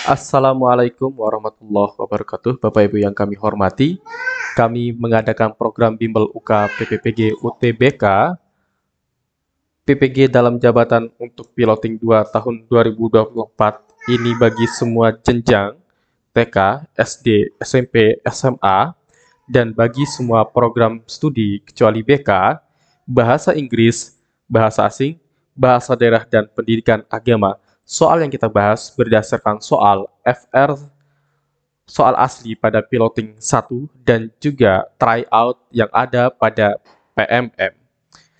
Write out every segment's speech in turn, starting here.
Assalamualaikum warahmatullahi wabarakatuh. Bapak Ibu yang kami hormati, kami mengadakan program Bimbel UK PPPG UTBK PPG dalam jabatan untuk piloting 2 tahun 2024 ini bagi semua jenjang TK, SD, SMP, SMA, dan bagi semua program studi kecuali BK, bahasa Inggris, bahasa asing, bahasa daerah, dan pendidikan agama. Soal yang kita bahas berdasarkan soal FR, soal asli pada piloting 1, dan juga tryout yang ada pada PMM.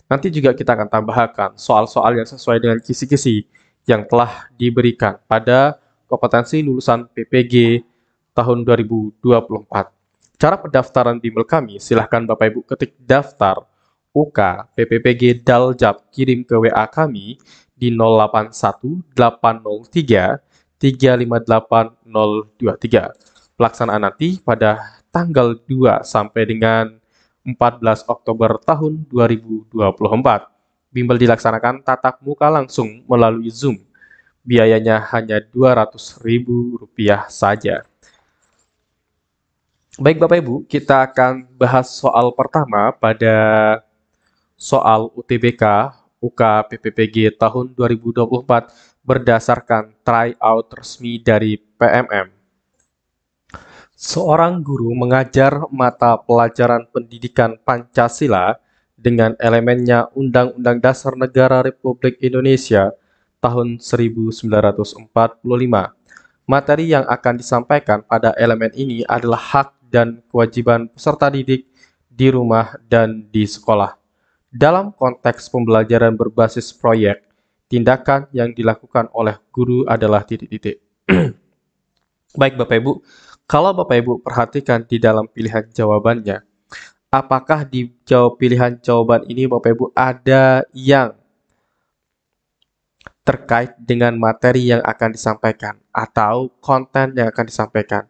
Nanti juga kita akan tambahkan soal-soal yang sesuai dengan kisi-kisi yang telah diberikan pada kompetensi lulusan PPG tahun 2024. Cara pendaftaran bimbel kami, silahkan Bapak Ibu ketik daftar UK PPPG Daljab, kirim ke WA kami di 081883580023. Pelaksanaan nanti pada tanggal 2 sampai dengan 14 Oktober tahun 2024. Bimbel dilaksanakan tatap muka langsung melalui Zoom. Biayanya hanya Rp200.000 saja. Baik Bapak Ibu, kita akan bahas soal pertama pada soal UTBK UK PPPG tahun 2024 berdasarkan tryout resmi dari PMM. Seorang guru mengajar mata pelajaran pendidikan Pancasila dengan elemennya Undang-Undang Dasar Negara Republik Indonesia tahun 1945. Materi yang akan disampaikan pada elemen ini adalah hak dan kewajiban peserta didik di rumah dan di sekolah. Dalam konteks pembelajaran berbasis proyek, tindakan yang dilakukan oleh guru adalah titik-titik. Baik Bapak Ibu, kalau Bapak Ibu perhatikan di dalam pilihan jawabannya, apakah di pilihan jawaban ini Bapak Ibu ada yang terkait dengan materi yang akan disampaikan atau konten yang akan disampaikan?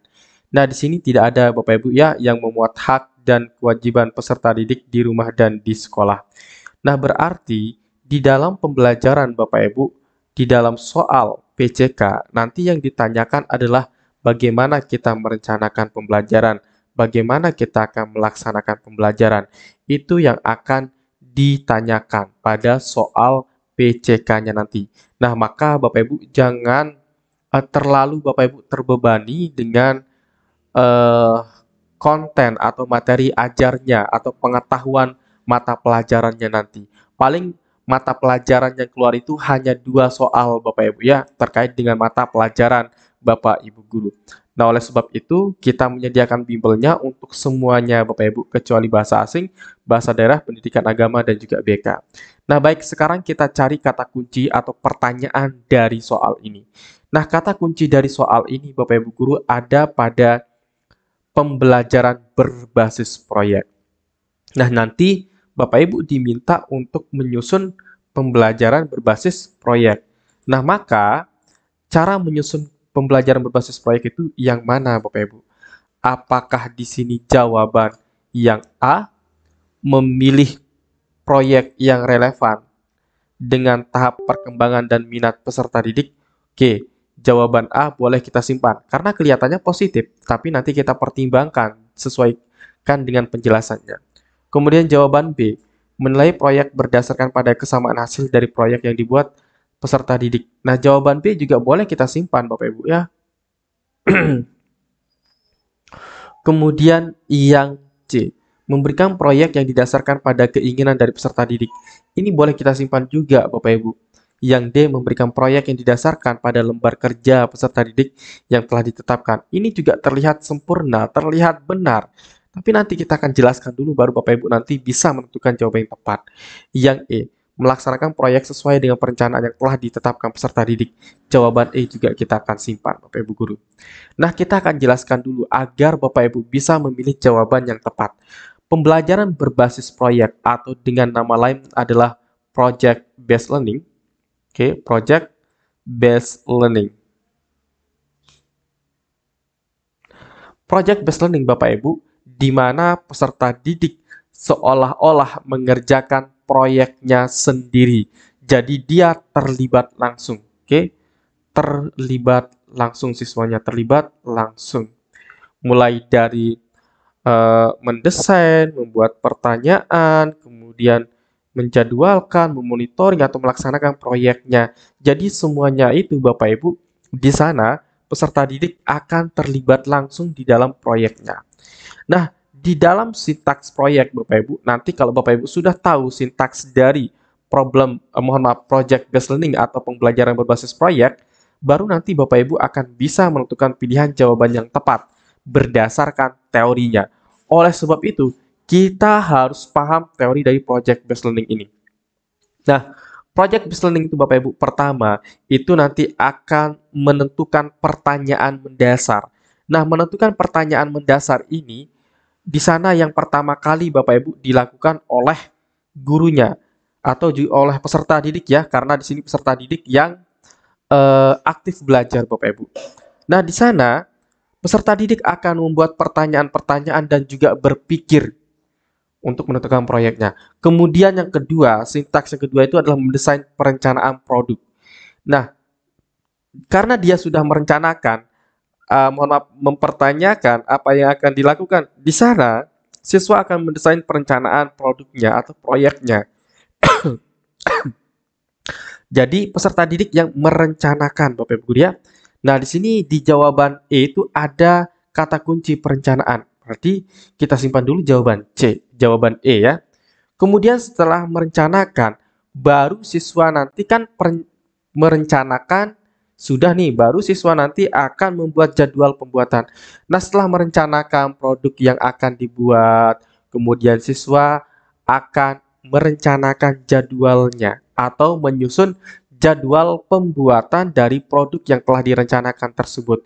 Nah, di sini tidak ada Bapak Ibu ya yang memuat hak dan kewajiban peserta didik di rumah dan di sekolah. Nah, berarti di dalam pembelajaran Bapak Ibu, di dalam soal PCK, nanti yang ditanyakan adalah bagaimana kita merencanakan pembelajaran, bagaimana kita akan melaksanakan pembelajaran. Itu yang akan ditanyakan pada soal PCK-nya nanti. Nah, maka Bapak Ibu jangan terlalu Bapak Ibu terbebani dengan konten atau materi ajarnya atau pengetahuan mata pelajarannya nanti. Paling mata pelajaran yang keluar itu hanya 2 soal Bapak Ibu ya, terkait dengan mata pelajaran Bapak Ibu guru. Nah, oleh sebab itu kita menyediakan bimbelnya untuk semuanya Bapak Ibu, kecuali bahasa asing, bahasa daerah, pendidikan agama, dan juga BK. Nah, baik, sekarang kita cari kata kunci atau pertanyaan dari soal ini. Nah, kata kunci dari soal ini Bapak Ibu guru ada pada pembelajaran berbasis proyek. Nah, nanti Bapak Ibu diminta untuk menyusun pembelajaran berbasis proyek. Nah, maka cara menyusun pembelajaran berbasis proyek itu yang mana Bapak Ibu? Apakah di sini jawaban yang A, memilih proyek yang relevan dengan tahap perkembangan dan minat peserta didik? Oke, jawaban A boleh kita simpan karena kelihatannya positif, tapi nanti kita pertimbangkan sesuaikan dengan penjelasannya. Kemudian jawaban B, menilai proyek berdasarkan pada kesamaan hasil dari proyek yang dibuat peserta didik. Nah, jawaban B juga boleh kita simpan Bapak Ibu ya. Kemudian yang C, memberikan proyek yang didasarkan pada keinginan dari peserta didik. Ini boleh kita simpan juga Bapak Ibu. Yang D, memberikan proyek yang didasarkan pada lembar kerja peserta didik yang telah ditetapkan. Ini juga terlihat sempurna, terlihat benar. Tapi nanti kita akan jelaskan dulu baru Bapak Ibu nanti bisa menentukan jawaban yang tepat. Yang E, melaksanakan proyek sesuai dengan perencanaan yang telah ditetapkan peserta didik. Jawaban E juga kita akan simpan Bapak Ibu guru. Nah, kita akan jelaskan dulu agar Bapak Ibu bisa memilih jawaban yang tepat. Pembelajaran berbasis proyek atau dengan nama lain adalah project based learning. Oke, project based learning. Project based learning Bapak Ibu, di mana peserta didik seolah-olah mengerjakan proyeknya sendiri. Jadi dia terlibat langsung, oke? Terlibat langsung siswanya terlibat langsung. Mulai dari mendesain, membuat pertanyaan, kemudian menjadwalkan, memonitoring atau melaksanakan proyeknya. Jadi semuanya itu Bapak Ibu di sana peserta didik akan terlibat langsung di dalam proyeknya. Nah, di dalam sintaks proyek Bapak Ibu, nanti kalau Bapak Ibu sudah tahu sintaks dari project based learning atau pembelajaran berbasis proyek, baru nanti Bapak Ibu akan bisa menentukan pilihan jawaban yang tepat berdasarkan teorinya. Oleh sebab itu, kita harus paham teori dari project based learning ini. Nah, project based learning itu Bapak Ibu, pertama, itu nanti akan menentukan pertanyaan mendasar. Nah, menentukan pertanyaan mendasar ini, di sana yang pertama kali Bapak Ibu dilakukan oleh gurunya atau juga oleh peserta didik ya, karena di sini peserta didik yang aktif belajar Bapak Ibu. Nah, di sana peserta didik akan membuat pertanyaan-pertanyaan dan juga berpikir untuk menentukan proyeknya. Kemudian yang kedua, sintaks yang kedua itu adalah mendesain perencanaan produk. Nah, karena dia sudah merencanakan, mempertanyakan apa yang akan dilakukan di sana, siswa akan mendesain perencanaan produknya atau proyeknya. Jadi peserta didik yang merencanakan, Bapak Ibu ya. Nah, di sini di jawaban E itu ada kata kunci perencanaan. Berarti kita simpan dulu jawaban C, jawaban E ya. Kemudian setelah merencanakan, baru siswa nanti kan merencanakan sudah nih, baru siswa nanti akan membuat jadwal pembuatan. Nah, setelah merencanakan produk yang akan dibuat, kemudian siswa akan merencanakan jadwalnya atau menyusun jadwal pembuatan dari produk yang telah direncanakan tersebut.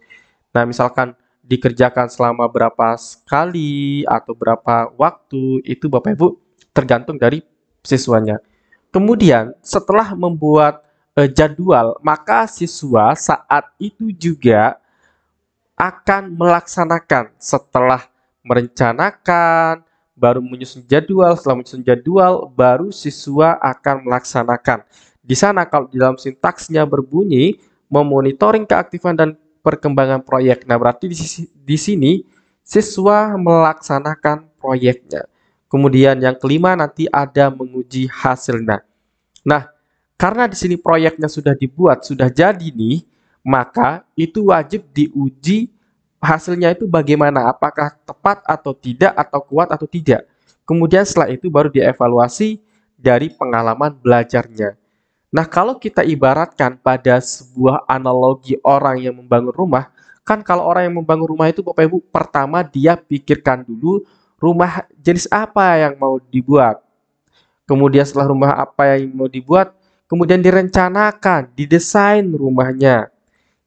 Nah, misalkan dikerjakan selama berapa kali atau berapa waktu, itu Bapak Ibu tergantung dari siswanya. Kemudian, setelah membuat jadwal, maka siswa saat itu juga akan melaksanakan setelah merencanakan, baru menyusun jadwal, setelah menyusun jadwal, baru siswa akan melaksanakan. Di sana kalau di dalam sintaksnya berbunyi memonitoring keaktifan dan perkembangan proyek. Nah, berarti di sini siswa melaksanakan proyeknya. Kemudian yang kelima nanti ada menguji hasilnya. Nah, karena di sini proyeknya sudah dibuat, sudah jadi nih, maka itu wajib diuji hasilnya itu bagaimana, apakah tepat atau tidak, atau kuat atau tidak. Kemudian setelah itu baru dievaluasi dari pengalaman belajarnya. Nah, kalau kita ibaratkan pada sebuah analogi orang yang membangun rumah, kan kalau orang yang membangun rumah itu Bapak Ibu, pertama dia pikirkan dulu rumah jenis apa yang mau dibuat. Kemudian setelah rumah apa yang mau dibuat, kemudian direncanakan, didesain rumahnya.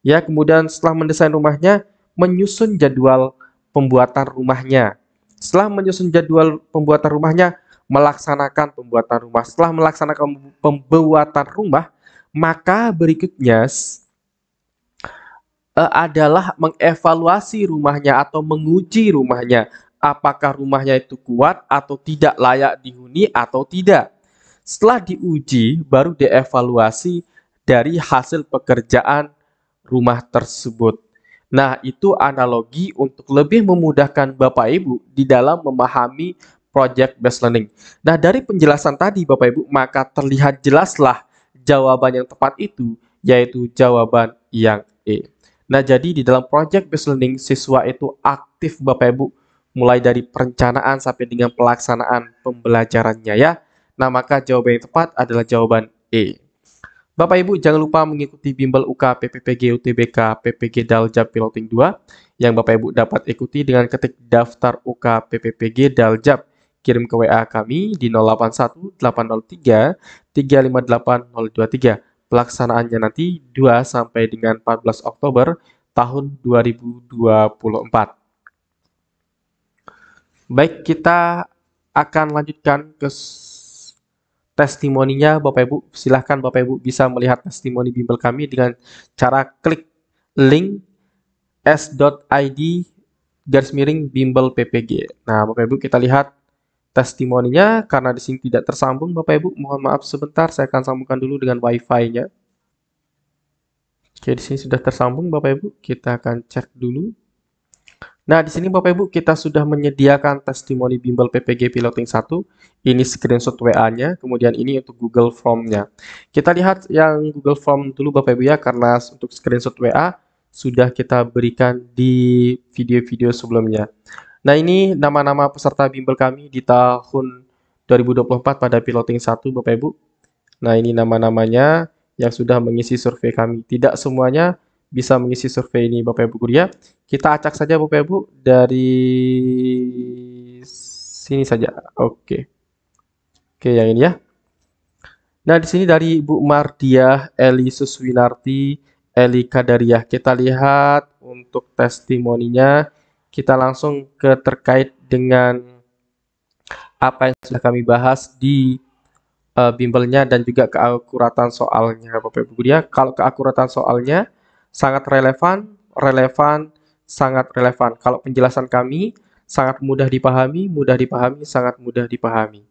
Ya, kemudian setelah mendesain rumahnya, menyusun jadwal pembuatan rumahnya. Setelah menyusun jadwal pembuatan rumahnya, melaksanakan pembuatan rumah. Setelah melaksanakan pembuatan rumah, maka berikutnya adalah mengevaluasi rumahnya atau menguji rumahnya. Apakah rumahnya itu kuat atau tidak, layak dihuni atau tidak. Setelah diuji, baru dievaluasi dari hasil pekerjaan rumah tersebut. Nah, itu analogi untuk lebih memudahkan Bapak Ibu di dalam memahami project based learning. Nah, dari penjelasan tadi Bapak Ibu, maka terlihat jelaslah jawaban yang tepat itu, yaitu jawaban yang E. Nah, jadi di dalam project based learning, siswa itu aktif Bapak Ibu, mulai dari perencanaan sampai dengan pelaksanaan pembelajarannya ya. Nah, maka jawaban yang tepat adalah jawaban E. Bapak Ibu jangan lupa mengikuti bimbel UK PPPG UTBK PPG Daljab Piloting 2 yang Bapak Ibu dapat ikuti dengan ketik daftar UK PPPG Daljab, kirim ke WA kami di 081 803 358 023. Pelaksanaannya nanti 2 sampai dengan 14 Oktober tahun 2024. Baik, kita akan lanjutkan ke testimoninya Bapak Ibu. Silahkan Bapak Ibu bisa melihat testimoni bimbel kami dengan cara klik link s.id /bimbel PPG. Nah, Bapak Ibu kita lihat testimoninya. Karena di sini tidak tersambung Bapak Ibu, mohon maaf sebentar, saya akan sambungkan dulu dengan wifi-nya. Oke, di sini sudah tersambung Bapak Ibu. Kita akan cek dulu. Nah, di sini Bapak Ibu kita sudah menyediakan testimoni bimbel PPG Piloting 1. Ini screenshot WA-nya, kemudian ini untuk Google Form-nya. Kita lihat yang Google Form dulu Bapak Ibu ya, karena untuk screenshot WA sudah kita berikan di video-video sebelumnya. Nah, ini nama-nama peserta bimbel kami di tahun 2024 pada Piloting 1 Bapak Ibu. Nah, ini nama-namanya yang sudah mengisi survei kami. Tidak semuanya bisa mengisi survei ini Bapak Ibu guru ya. Kita acak saja Bapak Ibu dari sini saja. Oke. Oke, yang ini ya. Nah, di sini dari Ibu Mardiah, Eli Suswinarti, Eli Kadariah. Kita lihat untuk testimoninya. Kita langsung ke terkait dengan apa yang sudah kami bahas di bimbelnya dan juga keakuratan soalnya Bapak Ibu guru ya. Kalau keakuratan soalnya sangat relevan, sangat relevan. Kalau penjelasan kami sangat mudah dipahami, sangat mudah dipahami.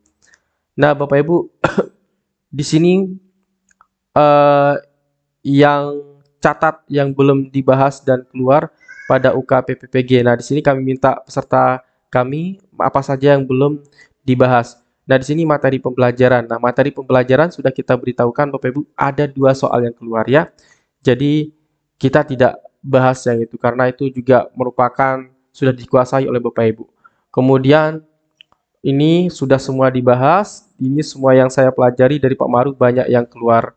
Nah, Bapak Ibu, di sini yang catat yang belum dibahas dan keluar pada UKPPPG. Nah, di sini kami minta peserta kami apa saja yang belum dibahas. Nah, di sini materi pembelajaran. Nah, materi pembelajaran sudah kita beritahukan Bapak Ibu ada 2 soal yang keluar ya. Jadi kita tidak bahas yang itu karena itu juga merupakan sudah dikuasai oleh Bapak Ibu. Kemudian ini sudah semua dibahas, ini semua yang saya pelajari dari Pak Maru banyak yang keluar.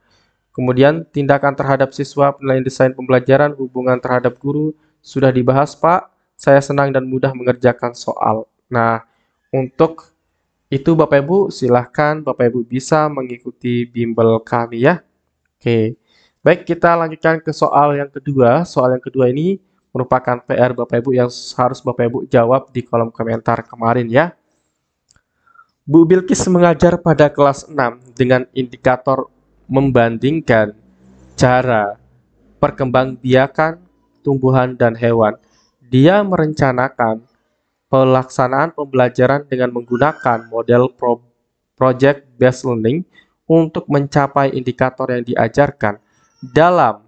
Kemudian tindakan terhadap siswa, penilaian desain pembelajaran, hubungan terhadap guru sudah dibahas Pak. Saya senang dan mudah mengerjakan soal. Nah, untuk itu Bapak Ibu silahkan Bapak Ibu bisa mengikuti bimbel kami ya. Oke, baik kita lanjutkan ke soal yang kedua. Soal yang kedua ini merupakan PR Bapak Ibu yang harus Bapak Ibu jawab di kolom komentar kemarin ya. Bu Bilkis mengajar pada kelas 6 dengan indikator membandingkan cara perkembangbiakan tumbuhan dan hewan. Dia merencanakan pelaksanaan pembelajaran dengan menggunakan model project based learning untuk mencapai indikator yang diajarkan. Dalam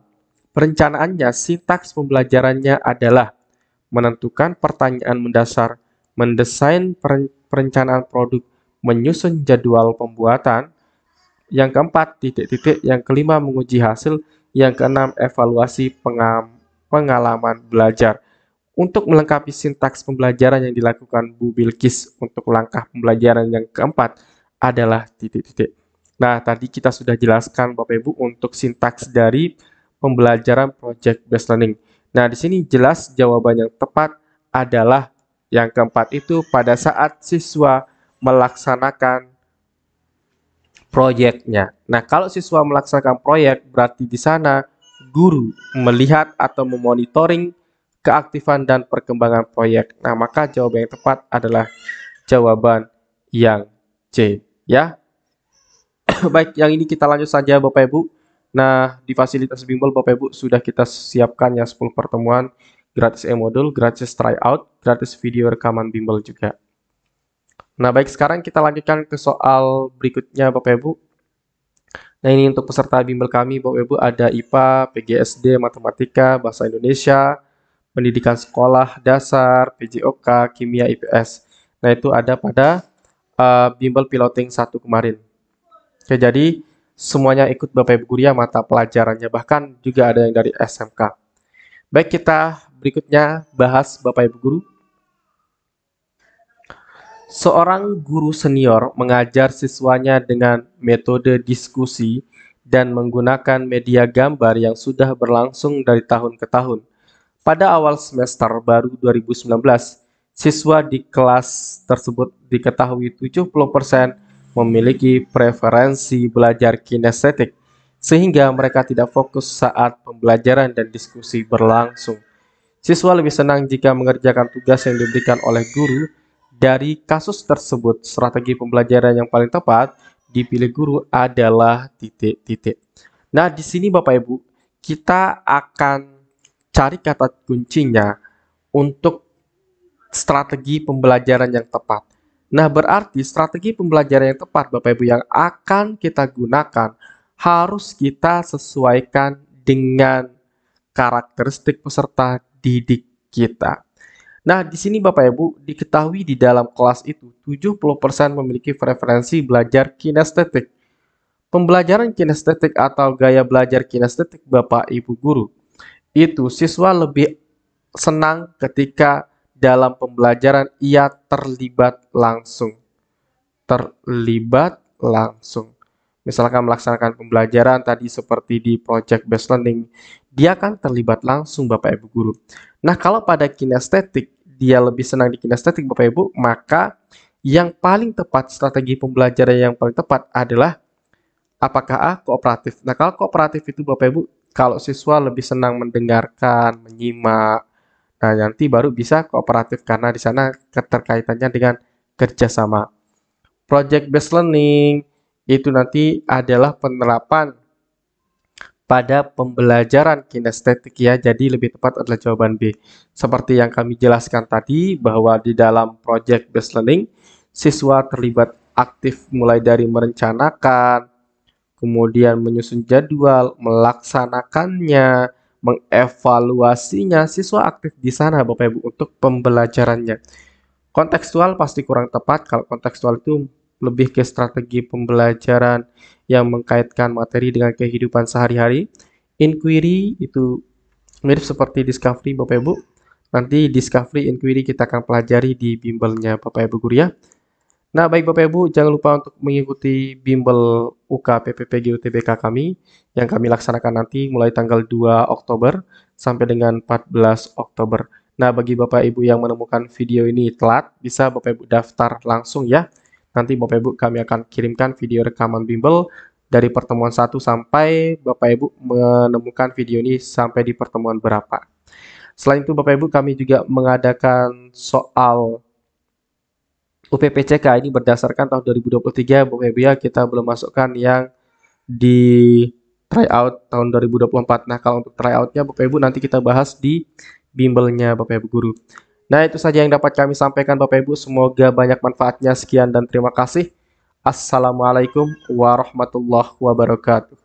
perencanaannya, sintaks pembelajarannya adalah menentukan pertanyaan mendasar, mendesain perencanaan produk, menyusun jadwal pembuatan, yang keempat, titik-titik, yang kelima, menguji hasil, yang keenam, evaluasi pengalaman belajar. Untuk melengkapi sintaks pembelajaran yang dilakukan Bu Bilkis untuk langkah pembelajaran yang keempat adalah titik-titik. Nah, tadi kita sudah jelaskan Bapak Ibu untuk sintaks dari pembelajaran project based learning. Nah, di sini jelas jawaban yang tepat adalah yang keempat itu pada saat siswa melaksanakan proyeknya. Nah, kalau siswa melaksanakan proyek, berarti di sana guru melihat atau memonitoring keaktifan dan perkembangan proyek. Nah, maka jawaban yang tepat adalah jawaban yang C, ya. Baik, yang ini kita lanjut saja Bapak Ibu. Nah, di fasilitas bimbel Bapak Ibu sudah kita siapkan ya 10 pertemuan, gratis e-modul, gratis tryout, gratis video rekaman bimbel juga. Nah, baik sekarang kita lanjutkan ke soal berikutnya Bapak Ibu. Nah, ini untuk peserta bimbel kami Bapak Ibu ada IPA, PGSD, Matematika, Bahasa Indonesia, Pendidikan Sekolah Dasar, PJOK, Kimia, IPS. Nah, itu ada pada bimbel piloting 1 kemarin. Oke, jadi semuanya ikut Bapak Ibu guru ya mata pelajarannya, bahkan juga ada yang dari SMK. Baik, kita berikutnya bahas Bapak Ibu guru. Seorang guru senior mengajar siswanya dengan metode diskusi dan menggunakan media gambar yang sudah berlangsung dari tahun ke tahun. Pada awal semester baru 2019, siswa di kelas tersebut diketahui 70% memiliki preferensi belajar kinestetik, sehingga mereka tidak fokus saat pembelajaran dan diskusi berlangsung. Siswa lebih senang jika mengerjakan tugas yang diberikan oleh guru. Dari kasus tersebut, strategi pembelajaran yang paling tepat dipilih guru adalah titik-titik. Nah, di sini Bapak Ibu, kita akan cari kata kuncinya untuk strategi pembelajaran yang tepat. Nah, berarti strategi pembelajaran yang tepat Bapak Ibu yang akan kita gunakan harus kita sesuaikan dengan karakteristik peserta didik kita. Nah, di sini Bapak Ibu, diketahui di dalam kelas itu 70% memiliki preferensi belajar kinestetik. Pembelajaran kinestetik atau gaya belajar kinestetik Bapak Ibu guru, itu siswa lebih senang ketika dalam pembelajaran ia terlibat langsung. Terlibat langsung. Misalkan melaksanakan pembelajaran tadi seperti di project based learning, dia kan terlibat langsung Bapak Ibu guru. Nah, kalau pada kinestetik, dia lebih senang di kinestetik Bapak Ibu, maka yang paling tepat, strategi pembelajaran yang paling tepat adalah apakah A? Kooperatif. Nah, kalau kooperatif itu Bapak Ibu, kalau siswa lebih senang mendengarkan, menyimak, nah nanti baru bisa kooperatif karena di sana keterkaitannya dengan kerjasama. Project based learning itu nanti adalah penerapan pada pembelajaran kinestetik ya, jadi lebih tepat adalah jawaban B. Seperti yang kami jelaskan tadi bahwa di dalam project based learning, siswa terlibat aktif mulai dari merencanakan, kemudian menyusun jadwal, melaksanakannya, mengevaluasinya, siswa aktif di sana Bapak Ibu untuk pembelajarannya. Kontekstual pasti kurang tepat, kalau kontekstual itu lebih ke strategi pembelajaran yang mengkaitkan materi dengan kehidupan sehari-hari. Inquiry itu mirip seperti discovery Bapak Ibu. Nanti discovery inquiry kita akan pelajari di bimbelnya Bapak Ibu guru ya. Nah, baik Bapak Ibu, jangan lupa untuk mengikuti bimbel UK PPPG UTBK kami yang kami laksanakan nanti mulai tanggal 2 Oktober sampai dengan 14 Oktober. Nah, bagi Bapak Ibu yang menemukan video ini telat, bisa Bapak Ibu daftar langsung ya. Nanti Bapak Ibu kami akan kirimkan video rekaman bimbel dari pertemuan 1 sampai Bapak Ibu menemukan video ini sampai di pertemuan berapa. Selain itu Bapak Ibu kami juga mengadakan soal UPPCK ini berdasarkan tahun 2023 Bapak Ibu ya, kita belum masukkan yang di tryout tahun 2024. Nah, kalau untuk tryoutnya Bapak Ibu nanti kita bahas di bimbelnya Bapak Ibu guru. Nah, itu saja yang dapat kami sampaikan Bapak Ibu. Semoga banyak manfaatnya. Sekian dan terima kasih. Assalamualaikum warahmatullahi wabarakatuh.